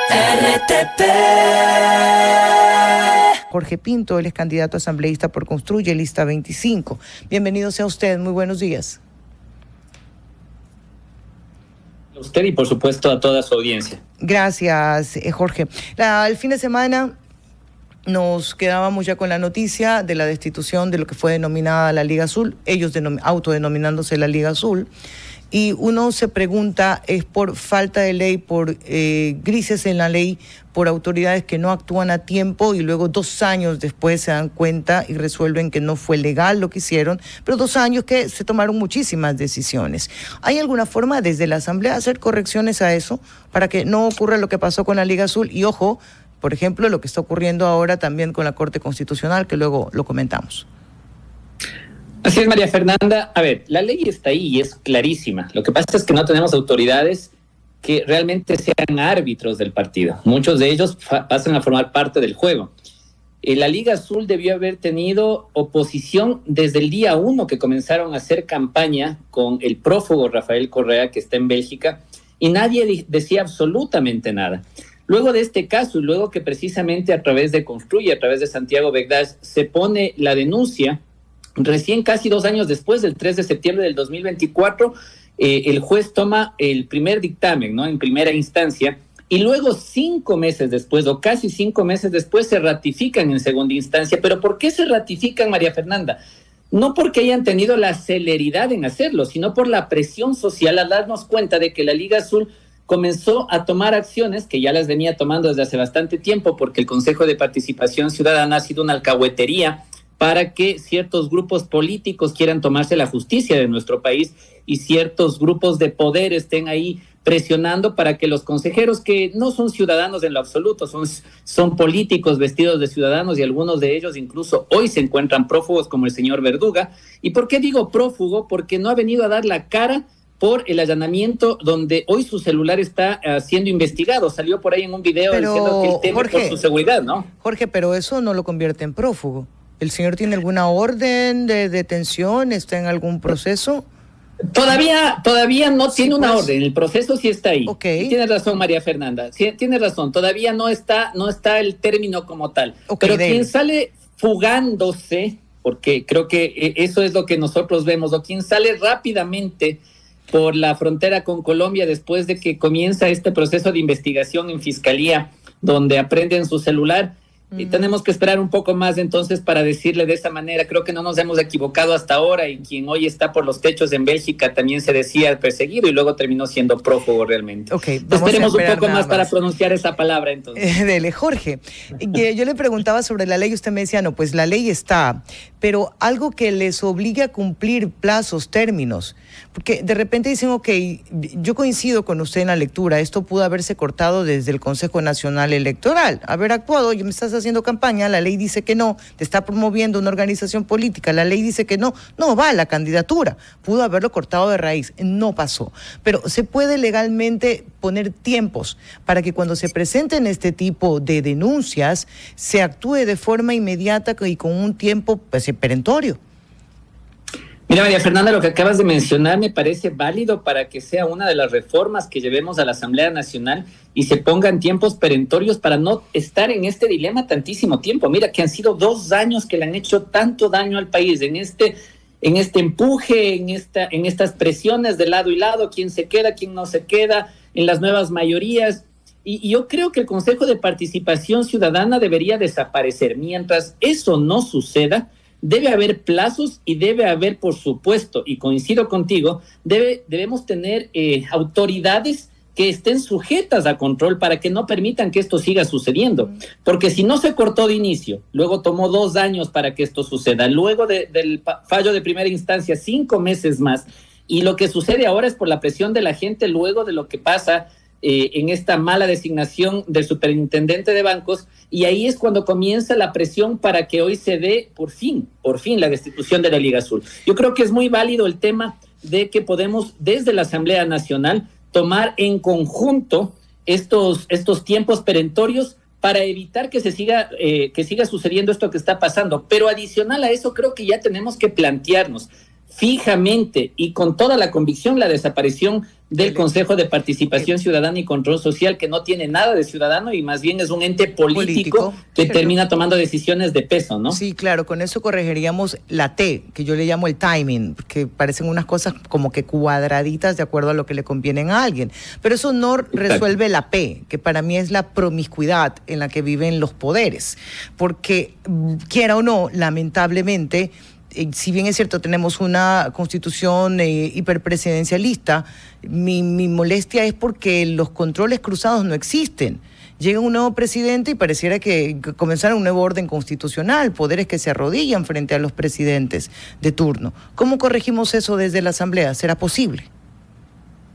RTP. Jorge Pinto, él es candidato asambleísta por Construye, lista 25. Bienvenido sea usted, muy buenos días. A usted y por supuesto a toda su audiencia. Gracias, Jorge. El fin de semana nos quedábamos ya con la noticia de la destitución de lo que fue denominada la Liga Azul, ellos autodenominándose la Liga Azul. Y uno se pregunta, ¿es por falta de ley, por grises en la ley, por autoridades que no actúan a tiempo y luego 2 años después se dan cuenta y resuelven que no fue legal lo que hicieron, pero 2 años que se tomaron muchísimas decisiones? ¿Hay alguna forma desde la Asamblea hacer correcciones a eso para que no ocurra lo que pasó con la Liga Azul? Y ojo, por ejemplo, lo que está ocurriendo ahora también con la Corte Constitucional, que luego lo comentamos. Así es, María Fernanda. A ver, la ley está ahí y es clarísima. Lo que pasa es que no tenemos autoridades que realmente sean árbitros del partido. Muchos de ellos pasan a formar parte del juego. La Liga Azul debió haber tenido oposición desde el día 1 que comenzaron a hacer campaña con el prófugo Rafael Correa, que está en Bélgica, y nadie decía absolutamente nada. Luego de este caso y luego que precisamente a través de Construye, a través de Santiago Begdash, se pone la denuncia, recién casi 2 años después, del 3 de septiembre del 2024, el juez toma el primer dictamen, ¿no?, en primera instancia, y luego 5 meses después, o casi 5 meses después, se ratifican en segunda instancia. ¿Pero por qué se ratifican, María Fernanda? No porque hayan tenido la celeridad en hacerlo, sino por la presión social al darnos cuenta de que la Liga Azul comenzó a tomar acciones que ya las venía tomando desde hace bastante tiempo, porque el Consejo de Participación Ciudadana ha sido una alcahuetería para que ciertos grupos políticos quieran tomarse la justicia de nuestro país y ciertos grupos de poder estén ahí presionando para que los consejeros, que no son ciudadanos en lo absoluto, son políticos vestidos de ciudadanos, y algunos de ellos incluso hoy se encuentran prófugos, como el señor Verduga. ¿Y por qué digo prófugo? Porque no ha venido a dar la cara por el allanamiento donde hoy su celular está siendo investigado. Salió por ahí en un video diciendo que él teme por su seguridad, ¿no? Jorge, pero eso no lo convierte en prófugo. ¿El señor tiene alguna orden de detención? ¿Está en algún proceso? Todavía no tiene una orden. El proceso sí está ahí. Okay. Tienes razón, María Fernanda. Sí, tienes razón. Todavía no está el término como tal. Okay, pero quien sale fugándose, porque creo que eso es lo que nosotros vemos, o quien sale rápidamente por la frontera con Colombia después de que comienza este proceso de investigación en Fiscalía, donde aprenden su celular. Y tenemos que esperar un poco más entonces para decirle de esa manera. Creo que no nos hemos equivocado hasta ahora, y quien hoy está por los techos en Bélgica también se decía perseguido y luego terminó siendo prófugo realmente. Esperemos un poco más para pronunciar esa palabra entonces. Dele, Jorge. Yo le preguntaba sobre la ley, usted me decía, no, pues la ley está, pero algo que les obligue a cumplir plazos, términos, porque de repente dicen, ok, yo coincido con usted en la lectura, esto pudo haberse cortado desde el Consejo Nacional Electoral, haber actuado, yo me estás haciendo campaña, la ley dice que no, te está promoviendo una organización política, la ley dice que no va la candidatura, pudo haberlo cortado de raíz, no pasó, pero se puede legalmente poner tiempos para que cuando se presenten este tipo de denuncias se actúe de forma inmediata y con un tiempo pues perentorio. Mira, María Fernanda, lo que acabas de mencionar me parece válido para que sea una de las reformas que llevemos a la Asamblea Nacional y se pongan tiempos perentorios para no estar en este dilema tantísimo tiempo. Mira que han sido 2 años que le han hecho tanto daño al país en este empuje, en estas presiones de lado y lado, quién se queda, quién no se queda, en las nuevas mayorías. Y yo creo que el Consejo de Participación Ciudadana debería desaparecer. Mientras eso no suceda, debe haber plazos y debe haber, por supuesto, y coincido contigo, debemos tener autoridades que estén sujetas a control para que no permitan que esto siga sucediendo. Porque si no se cortó de inicio, luego tomó 2 años para que esto suceda, luego del fallo de primera instancia, 5 meses más, y lo que sucede ahora es por la presión de la gente luego de lo que pasa en esta mala designación del superintendente de bancos, y ahí es cuando comienza la presión para que hoy se dé por fin la destitución de la Liga Azul. Yo creo que es muy válido el tema de que podemos desde la Asamblea Nacional tomar en conjunto estos tiempos perentorios para evitar que siga sucediendo esto que está pasando. Pero adicional a eso, creo que ya tenemos que plantearnos, fijamente y con toda la convicción la desaparición del Consejo de Participación Ciudadana y Control Social, que no tiene nada de ciudadano y más bien es un ente político que termina tomando decisiones de peso, ¿no? Sí, claro, con eso corregiríamos la T, que yo le llamo el timing, que parecen unas cosas como que cuadraditas de acuerdo a lo que le convienen a alguien. Pero eso no resuelve la P, que para mí es la promiscuidad en la que viven los poderes. Porque, quiera o no, lamentablemente, si bien es cierto, tenemos una constitución hiperpresidencialista, mi molestia es porque los controles cruzados no existen. Llega un nuevo presidente y pareciera que comenzara un nuevo orden constitucional, poderes que se arrodillan frente a los presidentes de turno. ¿Cómo corregimos eso desde la Asamblea? ¿Será posible?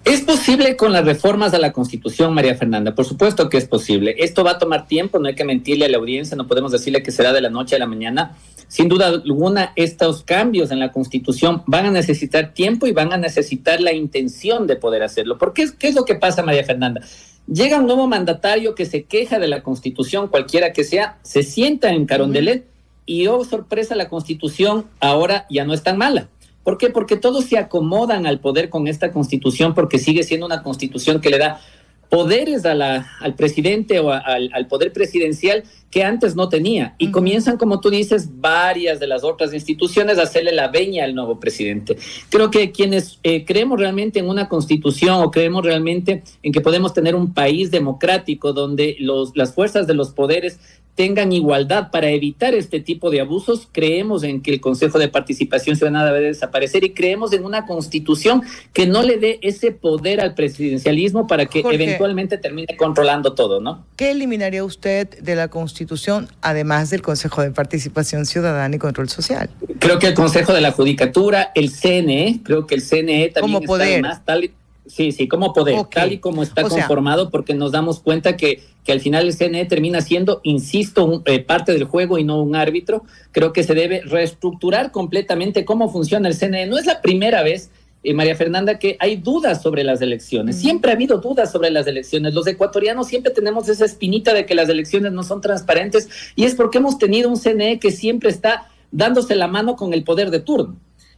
Es posible con las reformas a la Constitución, María Fernanda, por supuesto que es posible. Esto va a tomar tiempo, no hay que mentirle a la audiencia, no podemos decirle que será de la noche a la mañana. Sin duda alguna, estos cambios en la Constitución van a necesitar tiempo y van a necesitar la intención de poder hacerlo. Porque ¿qué es lo que pasa, María Fernanda? Llega un nuevo mandatario que se queja de la Constitución, cualquiera que sea, se sienta en Carondelet y, oh sorpresa, la Constitución ahora ya no es tan mala. ¿Por qué? Porque todos se acomodan al poder con esta Constitución, porque sigue siendo una Constitución que le da poderes al presidente o al poder presidencial que antes no tenía. Y comienzan, como tú dices, varias de las otras instituciones a hacerle la veña al nuevo presidente. Creo que quienes creemos realmente en una Constitución o creemos realmente en que podemos tener un país democrático donde las fuerzas de los poderes tengan igualdad para evitar este tipo de abusos, creemos en que el Consejo de Participación Ciudadana debe desaparecer y creemos en una Constitución que no le dé ese poder al presidencialismo para que Jorge, eventualmente termine controlando todo, ¿no? ¿Qué eliminaría usted de la Constitución, además del Consejo de Participación Ciudadana y Control Social? Creo que el Consejo de la Judicatura, el CNE, creo que el CNE también como poder. Está más tal. Sí, como poder, tal y como está conformado, porque nos damos cuenta que al final el CNE termina siendo, insisto, parte del juego y no un árbitro. Creo que se debe reestructurar completamente cómo funciona el CNE. No es la primera vez, María Fernanda, que hay dudas sobre las elecciones. Siempre ha habido dudas sobre las elecciones. Los ecuatorianos siempre tenemos esa espinita de que las elecciones no son transparentes y es porque hemos tenido un CNE que siempre está dándose la mano con el poder de turno.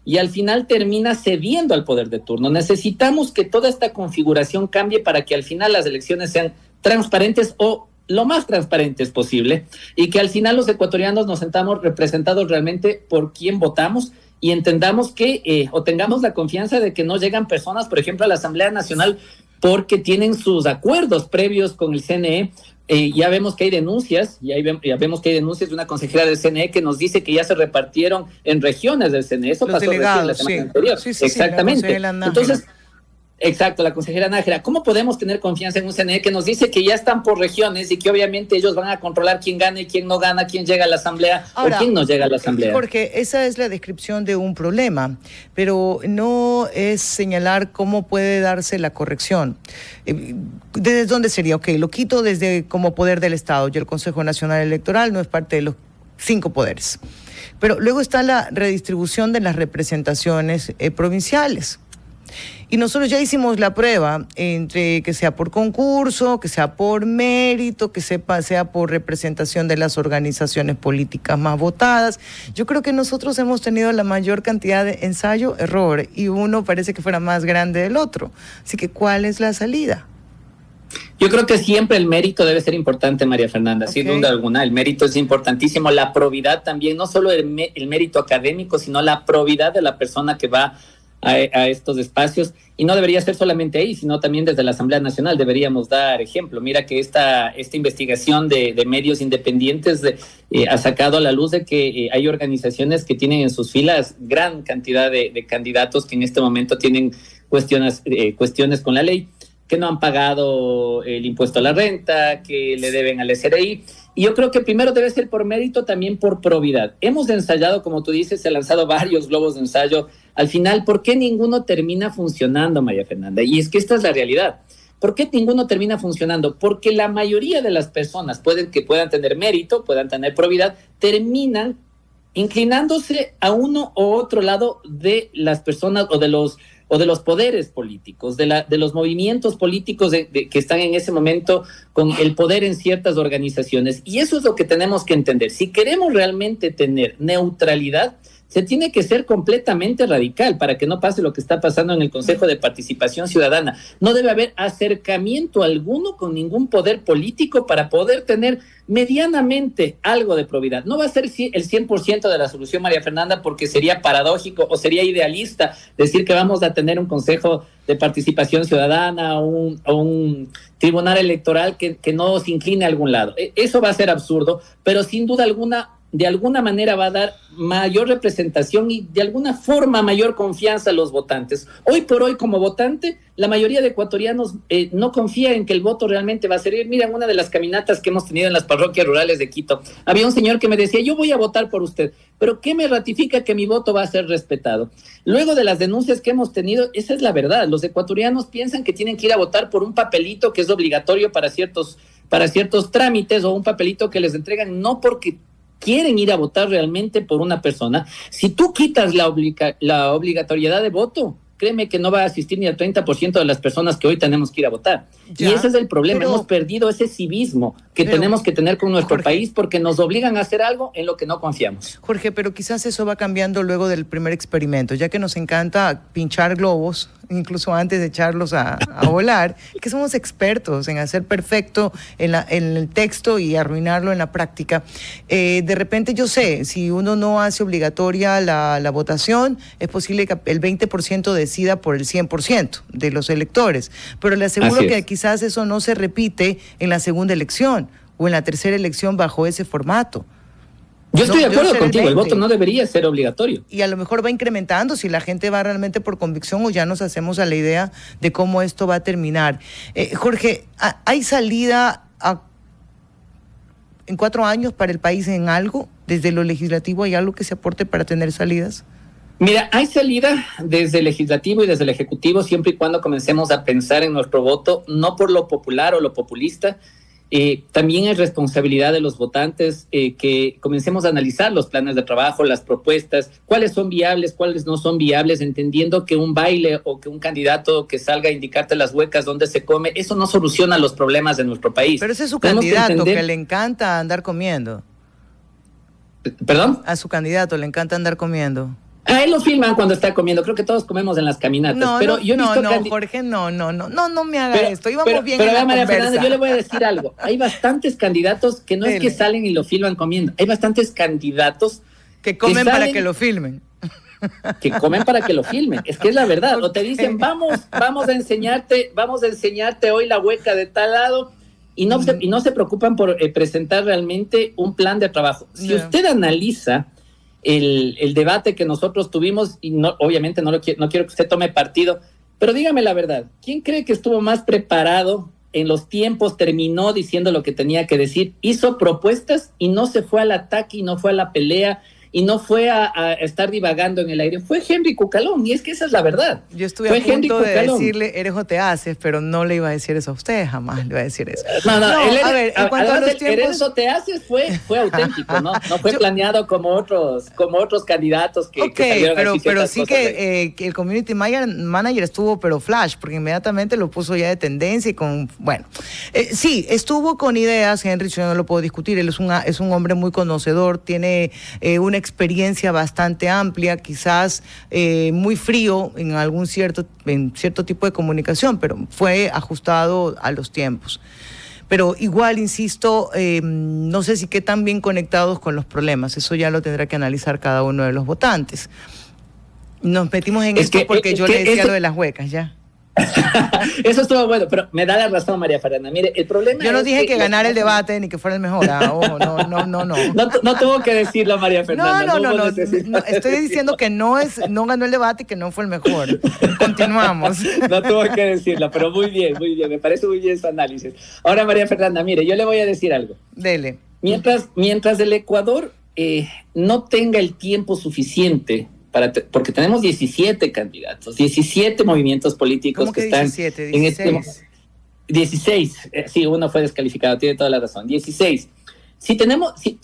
Y al final termina cediendo al poder de turno. Necesitamos que toda esta configuración cambie para que al final las elecciones sean transparentes o lo más transparentes posible y que al final los ecuatorianos nos sentamos representados realmente por quién votamos y entendamos que o tengamos la confianza de que no llegan personas, por ejemplo, a la Asamblea Nacional porque tienen sus acuerdos previos con el CNE. Ya vemos que hay denuncias, ya vemos que hay denuncias de una consejera del CNE que nos dice que ya se repartieron en regiones del CNE. Eso pasó recién la semana anterior. Sí, exactamente. Entonces, exacto, la consejera Nájera. ¿Cómo podemos tener confianza en un CNE que nos dice que ya están por regiones y que obviamente ellos van a controlar quién gana y quién no gana, quién llega a la Asamblea o quién no llega a la Asamblea? Porque esa es la descripción de un problema, pero no es señalar cómo puede darse la corrección. ¿Desde dónde sería? Ok, lo quito desde como poder del Estado. Y el Consejo Nacional Electoral no es parte de los 5 poderes. Pero luego está la redistribución de las representaciones provinciales. Y nosotros ya hicimos la prueba entre que sea por concurso, que sea por mérito, que sea por representación de las organizaciones políticas más votadas. Yo creo que nosotros hemos tenido la mayor cantidad de ensayo-error y uno parece que fuera más grande del otro. Así que, ¿cuál es la salida? Yo creo que siempre el mérito debe ser importante, María Fernanda, sin duda alguna. El mérito es importantísimo. La probidad también, no solo el mérito académico, sino la probidad de la persona que va a estos espacios, y no debería ser solamente ahí, sino también desde la Asamblea Nacional deberíamos dar ejemplo. Mira que esta investigación de medios independientes ha sacado a la luz de que hay organizaciones que tienen en sus filas gran cantidad de candidatos que en este momento tienen cuestiones con la ley, que no han pagado el impuesto a la renta, que le deben al SRI. Y yo creo que primero debe ser por mérito, también por probidad. Hemos ensayado, como tú dices, se han lanzado varios globos de ensayo. Al final, ¿por qué ninguno termina funcionando, María Fernanda? Y es que esta es la realidad. ¿Por qué ninguno termina funcionando? Porque la mayoría de las personas puedan tener mérito, puedan tener probidad, terminan inclinándose a uno u otro lado de las personas o de los poderes políticos, de los movimientos políticos que están en ese momento con el poder en ciertas organizaciones. Y eso es lo que tenemos que entender. Si queremos realmente tener neutralidad, se tiene que ser completamente radical para que no pase lo que está pasando en el Consejo de Participación Ciudadana. No debe haber acercamiento alguno con ningún poder político para poder tener medianamente algo de probidad. No va a ser el 100% de la solución, María Fernanda, porque sería paradójico o sería idealista decir que vamos a tener un Consejo de Participación Ciudadana o un tribunal electoral que no se incline a algún lado. Eso va a ser absurdo, pero sin duda alguna, de alguna manera va a dar mayor representación y de alguna forma mayor confianza a los votantes. Hoy por hoy, como votante, la mayoría de ecuatorianos no confía en que el voto realmente va a servir. Mira, en una de las caminatas que hemos tenido en las parroquias rurales de Quito, había un señor que me decía, yo voy a votar por usted, pero ¿qué me ratifica que mi voto va a ser respetado? Luego de las denuncias que hemos tenido, esa es la verdad. Los ecuatorianos piensan que tienen que ir a votar por un papelito que es obligatorio para ciertos trámites o un papelito que les entregan, no porque quieren ir a votar realmente por una persona. Si tú quitas la obligatoriedad de voto, créeme que no va a asistir ni al 30% de las personas que hoy tenemos que ir a votar. Ya, y ese es el problema. Hemos perdido ese civismo que tenemos que tener con nuestro país porque nos obligan a hacer algo en lo que no confiamos. Jorge, pero quizás eso va cambiando luego del primer experimento, ya que nos encanta pinchar globos, incluso antes de echarlos a volar, que somos expertos en hacer perfecto en el texto y arruinarlo en la práctica. De repente yo sé, si uno no hace obligatoria la votación, es posible que el 20% decida por el 100% de los electores, pero le aseguro que quizás eso no se repite en la segunda elección o en la tercera elección bajo ese formato. Yo estoy de acuerdo contigo, el voto no debería ser obligatorio. Y a lo mejor va incrementando si la gente va realmente por convicción o ya nos hacemos a la idea de cómo esto va a terminar. Jorge, ¿hay salida en 4 años para el país en algo? ¿Desde lo legislativo hay algo que se aporte para tener salidas? Mira, hay salida desde el legislativo y desde el ejecutivo siempre y cuando comencemos a pensar en nuestro voto, no por lo popular o lo populista. También es responsabilidad de los votantes que comencemos a analizar los planes de trabajo, las propuestas, cuáles son viables, cuáles no son viables, entendiendo que un baile o que un candidato que salga a indicarte las huecas donde se come, eso no soluciona los problemas de nuestro país. Pero ese es su candidato que le encanta andar comiendo. ¿Perdón? A su candidato le encanta andar comiendo. A él lo filman cuando está comiendo, creo que todos comemos en las caminatas. Pero yo he visto Jorge, no me haga esto, íbamos bien en la María conversa. Fernanda, yo le voy a decir algo, hay bastantes candidatos que no es que salen y lo filman comiendo, hay bastantes candidatos que comen para que lo filmen. Que comen para que lo filmen, es que es la verdad, o te dicen, vamos a enseñarte hoy la hueca de tal lado, y no se preocupan por presentar realmente un plan de trabajo. Si usted analiza el debate que nosotros tuvimos, y obviamente no quiero que usted tome partido, pero dígame la verdad, ¿quién cree que estuvo más preparado en los tiempos, terminó diciendo lo que tenía que decir, hizo propuestas y no se fue al ataque y no fue a la pelea y no fue a estar divagando en el aire? Fue Henry Cucalón, y es que esa es la verdad. Yo estuve a punto de decirle, eres o te haces, pero no le iba a decir eso a usted, jamás le iba a decir eso. A ver, en cuanto a los tiempos... Eres o te haces fue auténtico, ¿no? No fue planeado como otros candidatos que salieron así. Pero sí que el community manager estuvo, pero flash, porque inmediatamente lo puso ya de tendencia y con, sí, estuvo con ideas, Henry, yo no lo puedo discutir, él es un hombre muy conocedor, tiene una experiencia bastante amplia, quizás muy frío en cierto tipo de comunicación, pero fue ajustado a los tiempos. Pero igual, insisto, no sé si qué tan bien conectados con los problemas, eso ya lo tendrá que analizar cada uno de los votantes. Nos metimos en esto porque yo le decía lo de las huecas, ya. Eso estuvo bueno, pero me da la razón, María Fernanda. Mire, el problema yo no dije que ganara el debate ni que fuera el mejor. No tuvo que decirlo, María Fernanda. No, estoy diciendo que no ganó el debate y que no fue el mejor. Continuamos. No tuvo que decirlo, pero muy bien, me parece muy bien su análisis. Ahora, María Fernanda, mire, yo le voy a decir algo. Dele. Mientras el Ecuador no tenga el tiempo suficiente, porque tenemos 17 candidatos, 17 movimientos políticos que están 17? en este 16, sí, uno fue descalificado, tiene toda la razón, 16.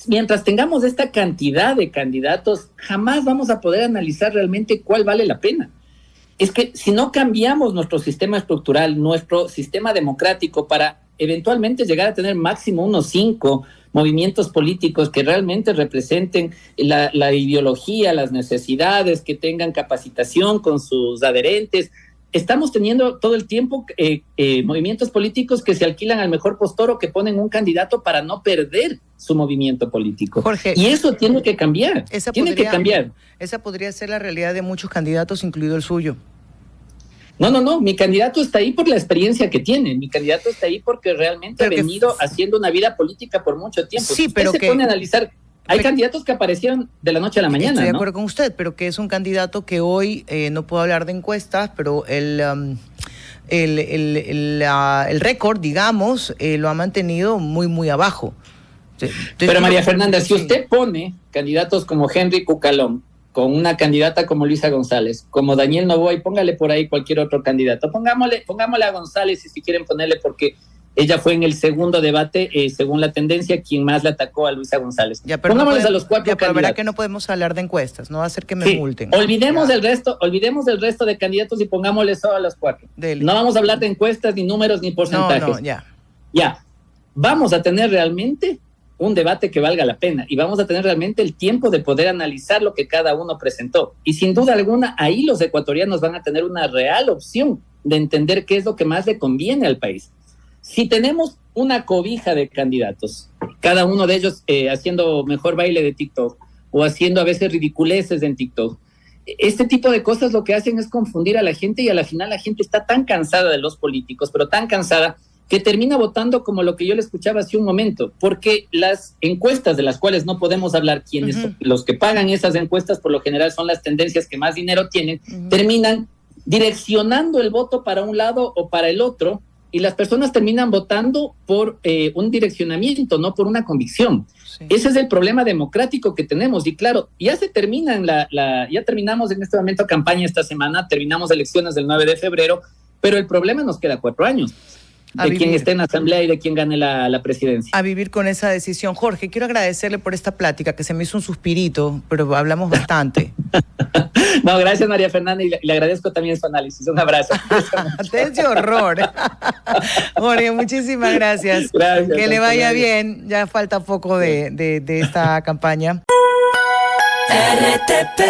Mientras tengamos esta cantidad de candidatos, jamás vamos a poder analizar realmente cuál vale la pena. Es que si no cambiamos nuestro sistema estructural, nuestro sistema democrático para eventualmente llegar a tener máximo unos 5, movimientos políticos que realmente representen la ideología, las necesidades, que tengan capacitación con sus adherentes. Estamos teniendo todo el tiempo movimientos políticos que se alquilan al mejor postor o que ponen un candidato para no perder su movimiento político. Jorge, y eso tiene que cambiar. Que cambiar. Esa podría ser la realidad de muchos candidatos, incluido el suyo. No, mi candidato está ahí por la experiencia que tiene, mi candidato está ahí porque realmente ha venido haciendo una vida política por mucho tiempo. Sí, pero se pone a analizar, hay candidatos que aparecieron de la noche a la mañana. Estoy de acuerdo con usted, pero que es un candidato que hoy, no puedo hablar de encuestas, pero el récord, digamos, lo ha mantenido muy, muy abajo. Pero María Fernanda, si usted pone candidatos como Henry Cucalón, con una candidata como Luisa González, como Daniel Noboa, y póngale por ahí cualquier otro candidato. Pongámosle a González, y si quieren ponerle, porque ella fue en el segundo debate, según la tendencia, quien más le atacó a Luisa González. Pongámosles a los cuatro candidatos. Pero verá que no podemos hablar de encuestas, no va a hacer que me multen. Olvidemos del resto de candidatos y pongámosle solo a los cuatro. No vamos a hablar de encuestas, ni números, ni porcentajes. Ya. Vamos a tener realmente un debate que valga la pena y vamos a tener realmente el tiempo de poder analizar lo que cada uno presentó. Y sin duda alguna, ahí los ecuatorianos van a tener una real opción de entender qué es lo que más le conviene al país. Si tenemos una cobija de candidatos, cada uno de ellos haciendo mejor baile de TikTok o haciendo a veces ridiculeces en TikTok, este tipo de cosas lo que hacen es confundir a la gente y a la final la gente está tan cansada de los políticos, pero tan cansada que termina votando como lo que yo le escuchaba hace un momento, porque las encuestas de las cuales no podemos hablar, quienes los que pagan esas encuestas por lo general son las tendencias que más dinero tienen, terminan direccionando el voto para un lado o para el otro, y las personas terminan votando por un direccionamiento, no por una convicción. Sí. Ese es el problema democrático que tenemos, y claro, ya se termina ya terminamos en este momento campaña esta semana, terminamos elecciones del 9 de febrero, pero el problema nos queda 4 años. De quien esté en la asamblea y de quien gane la presidencia. A vivir con esa decisión. Jorge, quiero agradecerle por esta plática, que se me hizo un suspirito, pero hablamos bastante. No, gracias María Fernanda, y le agradezco también su análisis. Un abrazo. Ese horror. Jorge, muchísimas gracias. Gracias. Que le vaya bien. Ya falta poco de esta campaña. RTP